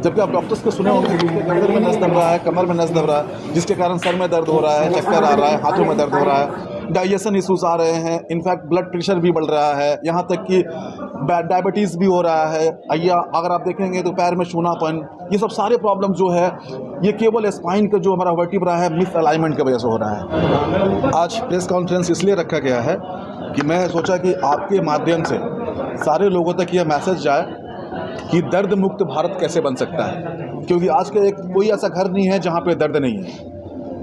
जबकि आप डॉक्टर्स को सुने होंगे कि गर्दन में नस दब रहा है, कमर में नस दब रहा है, जिसके कारण सर में दर्द हो रहा है, चक्कर आ रहा है, हाथों में दर्द हो रहा है, डाइजेशन इशूज़ आ रहे हैं, इनफैक्ट ब्लड प्रेशर भी बढ़ रहा है, यहाँ तक कि डायबिटीज़ भी हो रहा है, या अगर आप देखेंगे तो पैर में छूनापन, ये सब सारे प्रॉब्लम जो है ये केवल स्पाइन का जो हमारा वर्टिब्रा है मिस अलाइनमेंट की वजह से हो रहा है। आज प्रेस कॉन्फ्रेंस इसलिए रखा गया है कि मैं सोचा कि आपके माध्यम से सारे लोगों तक ये मैसेज जाए कि दर्द मुक्त भारत कैसे बन सकता है, क्योंकि आज के कोई ऐसा घर नहीं है जहाँ पे दर्द नहीं है।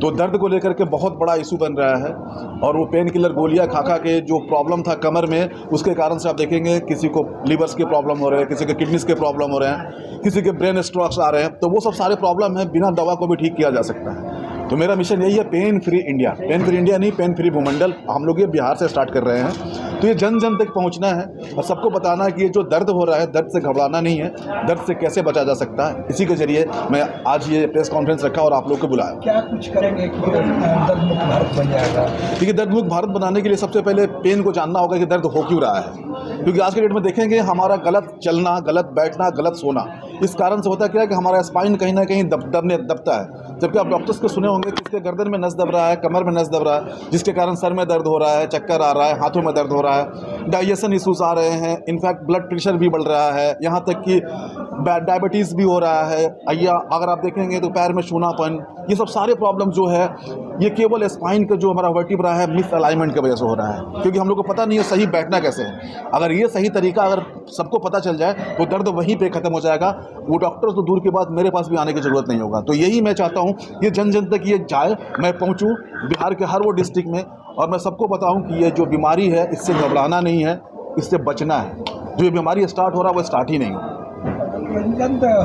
तो दर्द को लेकर के बहुत बड़ा इशू बन रहा है, और वो पेन किलर गोलियां खा खा के जो प्रॉब्लम था कमर में, उसके कारण से आप देखेंगे किसी को लीवर्स के प्रॉब्लम हो रहे हैं, किसी के किडनीज के प्रॉब्लम हो रहे हैं, किसी के ब्रेन स्ट्रोक्स आ रहे हैं। तो वो सब सारे प्रॉब्लम है बिना दवा को भी ठीक किया जा सकता है। तो मेरा मिशन यही है, pain free India. Pain free India नहीं, पेन फ्री भूमंडल। हम लोग ये बिहार से स्टार्ट कर रहे हैं। तो ये जन जन तक पहुंचना है और सबको बताना है कि ये जो दर्द हो रहा है, दर्द से घबराना नहीं है, दर्द से कैसे बचा जा सकता है। इसी के जरिए मैं आज ये प्रेस कॉन्फ्रेंस रखा और आप लोग को बुलाया। क्या कुछ करेंगे कि दर्द मुक्त भारत बन जाएगा? देखिए, दर्द मुक्त भारत बनाने के लिए सबसे पहले पेन को जानना होगा कि दर्द हो क्यों रहा है, क्योंकि आज के डेट में देखेंगे हमारा गलत चलना, गलत बैठना, गलत सोना, इस कारण से होता क्या है कि हमारा स्पाइन कहीं ना कहीं दबता है। जबकि आप डॉक्टर्स को सुने होंगे कि इसके गर्दन में नस दब रहा है, कमर में नस दब रहा है, जिसके कारण सर में दर्द हो रहा है, चक्कर आ रहा है, हाथों में दर्द हो रहा है, डाइजेशन इशूज़ आ रहे हैं, इनफैक्ट ब्लड प्रेशर भी बढ़ रहा है, यहाँ तक कि डायबिटीज़ भी हो रहा है, या अगर आप देखेंगे तो पैर में छूनापन, ये सब सारे प्रॉब्लम जो है ये केवल स्पाइन का जो हमारा वर्टिब्रा है मिस अलाइनमेंट की वजह से हो रहा है, क्योंकि हम लोग को पता नहीं है सही बैठना कैसे है। अगर ये सही तरीका अगर सबको पता चल जाए तो दर्द वहीं पे ख़त्म हो जाएगा। वो डॉक्टर तो दूर की बात, मेरे पास भी आने की ज़रूरत नहीं होगा। तो यही मैं चाहता हूँ, ये जन जन तक ये जाए, मैं पहुँचूँ बिहार के हर वो डिस्ट्रिक्ट में, और मैं सबको बताऊँ कि ये जो बीमारी है इससे घबराना नहीं है, इससे बचना है। जो ये बीमारी स्टार्ट हो रहा है वो स्टार्ट ही नहीं है।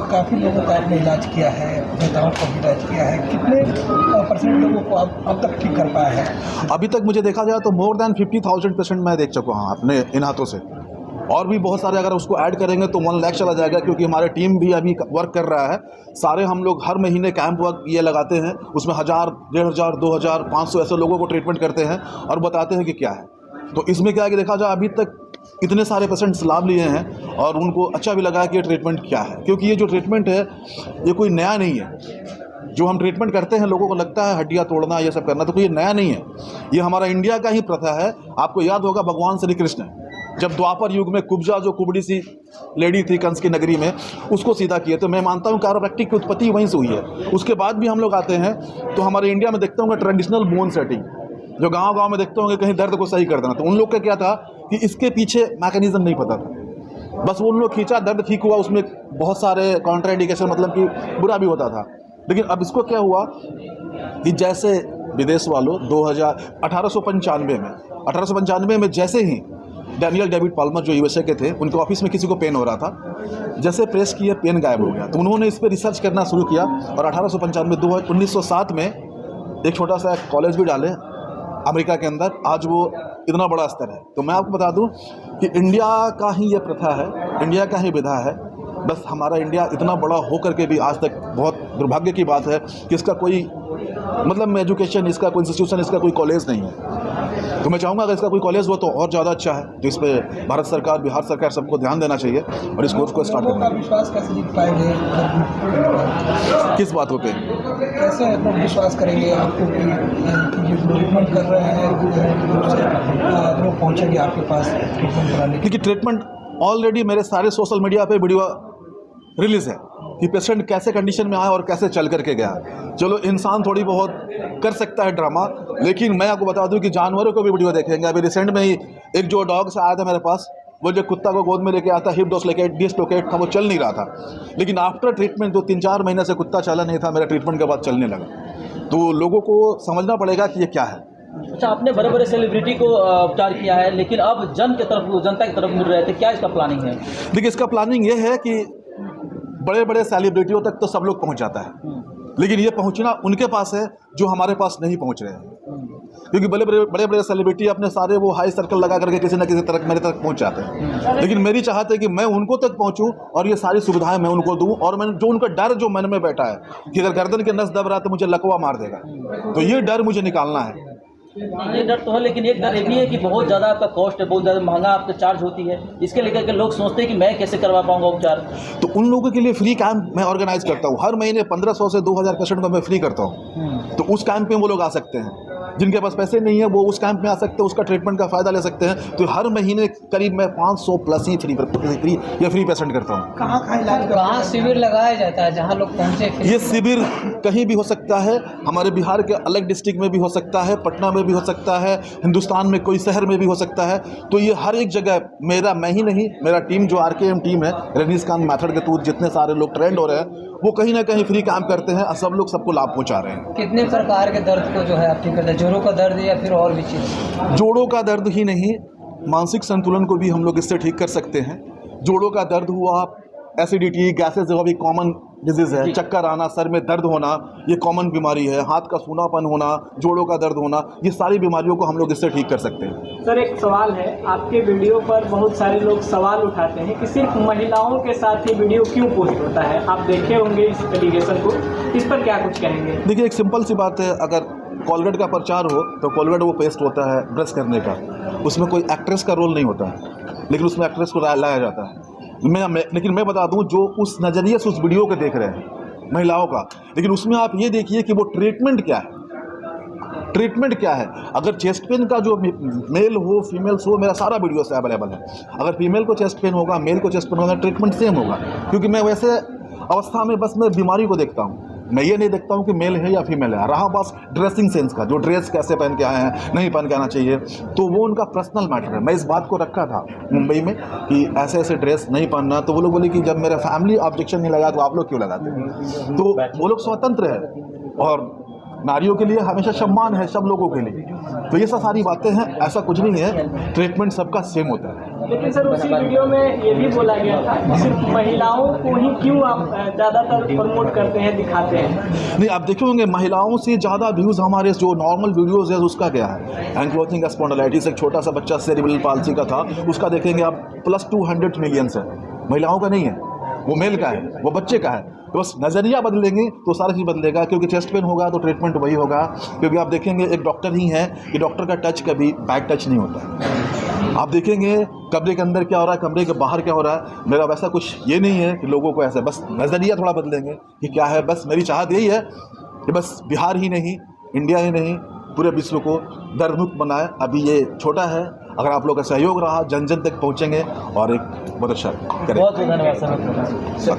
काफ़ी लोगों का आपने इलाज किया है, नेताओं का भी इलाज किया है, कितने % लोगों को अब तक ठीक कर पाया है? अभी तक मुझे देखा जाए तो मोर देन 50,000 पेशेंट मैं देख चुका हूँ अपने इन हाथों से, और भी बहुत सारे अगर उसको ऐड करेंगे तो 1 लाख चला जाएगा, क्योंकि हमारे टीम भी अभी वर्क कर रहा है। सारे हम लोग हर महीने कैंप वर्क ये लगाते हैं, उसमें 1000, 1500, 2000, 500 ऐसे लोगों को ट्रीटमेंट करते हैं और बताते हैं कि क्या है। तो इसमें क्या है कि देखा जाए अभी तक इतने सारे पेशेंट्स लाभ लिए हैं और उनको अच्छा भी लगा कि ये ट्रीटमेंट क्या है, क्योंकि ये जो ट्रीटमेंट है ये कोई नया नहीं है। जो हम ट्रीटमेंट करते हैं लोगों को लगता है हड्डियाँ तोड़ना ये सब करना, तो कोई नया नहीं है, ये हमारा इंडिया का ही प्रथा है। आपको याद होगा भगवान श्री कृष्ण जब द्वापर युग में कुब्जा जो कुबड़ी सी लेडी थी कंस की नगरी में, उसको सीधा किए। तो मैं मानता हूँ कायरोप्रैक्टिक की उत्पत्ति वहीं से हुई है। उसके बाद भी हम लोग आते हैं तो हमारे इंडिया में देखते होंगे ट्रेडिशनल बोन सेटिंग, जो गांव-गांव में देखते होंगे कहीं दर्द को सही कर देना। तो उन लोग का क्या था कि इसके पीछे मैकेनिज्म नहीं पता था, बस वो उन लोग खींचा, दर्द ठीक हुआ, उसमें बहुत सारे कॉन्ट्राइंडिकेशन, मतलब कि बुरा भी होता था। लेकिन अब इसको क्या हुआ कि जैसे विदेश वालों 1895 में जैसे ही डैनियल डेविड पाल्मर जो यूएसए के थे, उनके ऑफिस में किसी को पेन हो रहा था, जैसे प्रेस किए पेन गायब हो गया। तो उन्होंने इस पर रिसर्च करना शुरू किया और 1907 में एक छोटा सा कॉलेज भी डाले अमेरिका के अंदर। आज वो इतना बड़ा स्तर है। तो मैं आपको बता दूं कि इंडिया का ही ये प्रथा है, इंडिया का ही विधा है। बस हमारा इंडिया इतना बड़ा होकर के भी आज तक बहुत दुर्भाग्य की बात है कि इसका कोई मतलब एजुकेशन, इसका कोई इंस्टीट्यूशन, इसका कोई कॉलेज नहीं है। तो मैं चाहूँगा अगर इसका कोई कॉलेज हो तो और ज़्यादा अच्छा है। तो इस पर भारत सरकार, बिहार सरकार सबको ध्यान देना चाहिए और इस कोर्स को स्टार्ट करना चाहिए। विश्वास कैसे जीत पाएंगे? किस बातों पे कैसे लोग विश्वास करेंगे आपको कि ट्रीटमेंट कर रहे हैं, लोग पहुँचेंगे आपके पास ट्रीटमेंट कराने? देखिए, ट्रीटमेंट ऑलरेडी मेरे सारे सोशल मीडिया पे वीडियो रिलीज़ है कि पेशेंट कैसे कंडीशन में आया और कैसे चल करके गया। चलो इंसान थोड़ी बहुत कर सकता है ड्रामा, लेकिन मैं आपको बता दूं कि जानवरों को भी वीडियो देखेंगे। अभी रिसेंट में ही एक जो डॉग से आया था मेरे पास, वो जो कुत्ता को गोद में लेके आता, हिप डिस्लोकेट था, वो चल नहीं रहा था। लेकिन आफ्टर ट्रीटमेंट जो 3-4 महीने से कुत्ता चला नहीं था, मेरा ट्रीटमेंट के बाद चलने लगा। तो लोगों को समझना पड़ेगा कि ये क्या है। अच्छा, आपने बड़े बड़े सेलिब्रिटी को उपचार किया है, लेकिन अब जनता की तरफ मुड़ रहे थे, क्या इसका प्लानिंग है? देखिए, इसका प्लानिंग ये है कि बड़े बड़े सेलिब्रिटियों तक तो सब लोग पहुंच जाता है, लेकिन ये पहुंचना उनके पास है जो हमारे पास नहीं पहुंच रहे हैं। क्योंकि बड़े बड़े सेलिब्रिटी अपने सारे वो हाई सर्कल लगा करके किसी न किसी तरह मेरे तक पहुंच जाते हैं, लेकिन मेरी चाहत है कि मैं उनको तक पहुंचूं और ये सारी सुविधाएं मैं उनको दूं। और मैं जो उनका डर जो मन में बैठा है कि अगर गर्दन के नस दब रहा है तो मुझे लकवा मार देगा, तो ये डर मुझे निकालना है। ये डर तो है, लेकिन एक डर ये भी है कि बहुत ज़्यादा आपका कॉस्ट है, बहुत ज़्यादा महंगा आपका चार्ज होती है। इसके लेकर के लोग सोचते हैं कि मैं कैसे करवा पाऊंगा उपचार। तो उन लोगों के लिए फ्री कैंप मैं ऑर्गेनाइज करता हूँ। हर महीने 1500 से 2000 पेशेंट को मैं फ्री करता हूँ। तो उस कैंप में वो लोग आ सकते हैं। जिनके पास पैसे नहीं है वो उस कैंप में आ सकते हैं, उसका ट्रीटमेंट का फ़ायदा ले सकते हैं। तो हर महीने करीब मैं 500 प्लस ही फ्री पेशेंट करता हूँ। कहाँ शिविर लगाया जाता है जहाँ लोग पहुँचे? ये शिविर कहीं भी हो सकता है, हमारे बिहार के अलग डिस्ट्रिक्ट में भी हो सकता है, पटना में भी हो सकता है, हिंदुस्तान में कोई शहर में भी हो सकता है। तो ये हर एक जगह मैं ही नहीं, मेरा टीम जो RKM टीम है, रजनीकांत मेथड के थ्रू जितने सारे लोग ट्रेंड हो रहे हैं वो कहीं ना कहीं फ्री काम करते हैं और सब लोग सबको लाभ पहुंचा रहे हैं। कितने प्रकार के दर्द को जो है आप ठीक करते हैं? जोड़ों का दर्द या फिर और भी चीज़? जोड़ों का दर्द ही नहीं, मानसिक संतुलन को भी हम लोग इससे ठीक कर सकते हैं। जोड़ों का दर्द हुआ, एसिडिटी, गैसेस जो अभी कॉमन डिजीज़ है, चक्कर आना, सर में दर्द होना, ये कॉमन बीमारी है। हाथ का सूनापन होना, जोड़ों का दर्द होना, ये सारी बीमारियों को हम लोग इससे ठीक कर सकते हैं। सर एक सवाल है, आपके वीडियो पर बहुत सारे लोग सवाल उठाते हैं कि सिर्फ महिलाओं के साथ ही वीडियो क्यों पोस्ट होता है? आप देखे होंगे इस एलिगेशन को, इस पर क्या कुछ कहेंगे? देखिए, एक सिंपल सी बात है, अगर कोलगेट का प्रचार हो तो कोलगेट वो पेस्ट होता है ब्रश करने का, उसमें कोई एक्ट्रेस का रोल नहीं होता है, लेकिन उसमें एक्ट्रेस को लाया जाता है। लेकिन मैं बता दूं, जो उस नज़रिए से उस वीडियो को देख रहे हैं महिलाओं का, लेकिन उसमें आप ये देखिए कि वो ट्रीटमेंट क्या है। ट्रीटमेंट क्या है? अगर चेस्ट पेन का जो मेल हो फीमेल्स हो, मेरा सारा वीडियो से अवेलेबल है। अगर फीमेल को चेस्ट पेन होगा, मेल को चेस्ट पेन होगा, ट्रीटमेंट सेम होगा। क्योंकि मैं वैसे अवस्था में बस मैं बीमारी को देखता हूँ, मैं ये नहीं देखता हूँ कि मेल है या फीमेल है। रहा बस ड्रेसिंग सेंस का, जो ड्रेस कैसे पहन के आए हैं, नहीं पहन के आना चाहिए, तो वो उनका पर्सनल मैटर है। मैं इस बात को रखा था मुंबई में कि ऐसे ऐसे ड्रेस नहीं पहनना, तो वो लोग बोले कि जब मेरा फैमिली ऑब्जेक्शन नहीं लगा तो आप लोग क्यों लगाते हैं? तो वो लोग स्वतंत्र है और नारियों के लिए हमेशा सम्मान है, सब लोगों के लिए। तो ये सब सारी बातें हैं, ऐसा कुछ नहीं है, ट्रीटमेंट सबका सेम होता है। लेकिन सर उसी वीडियो में ये भी बोला गया था कि सिर्फ महिलाओं को ही क्यों आप ज़्यादातर प्रमोट करते हैं, दिखाते हैं? नहीं, आप देखे होंगे महिलाओं से ज़्यादा व्यूज़ हमारे जो नॉर्मल वीडियोज़ है उसका क्या है। एंक्लोथिंग स्पॉन्डिलाइटिस, एक छोटा सा बच्चा सेरेब्रल पाल्सी का था, उसका देखेंगे आप प्लस 200 मिलियंस है। महिलाओं का नहीं है, वो मेल का है, वो बच्चे का है। तो बस नज़रिया बदलेंगे तो सारी चीज़ बदलेगा। क्योंकि चेस्ट पेन होगा तो ट्रीटमेंट वही होगा। क्योंकि आप देखेंगे एक डॉक्टर ही है कि डॉक्टर का टच कभी बैक टच नहीं होता। आप देखेंगे कमरे के अंदर क्या हो रहा है, कमरे के बाहर क्या हो रहा है। मेरा वैसा कुछ ये नहीं है कि लोगों को ऐसे, बस नज़रिया थोड़ा बदलेंगे कि क्या है। बस मेरी चाहत यही है कि बस बिहार ही नहीं, इंडिया ही नहीं, पूरे विश्व को दर्द मुक्त बनाए। अभी ये छोटा है, अगर आप लोग का सहयोग रहा, जन जन तक पहुँचेंगे और एक बहुत अच्छा करें। बहुत धन्यवाद सर।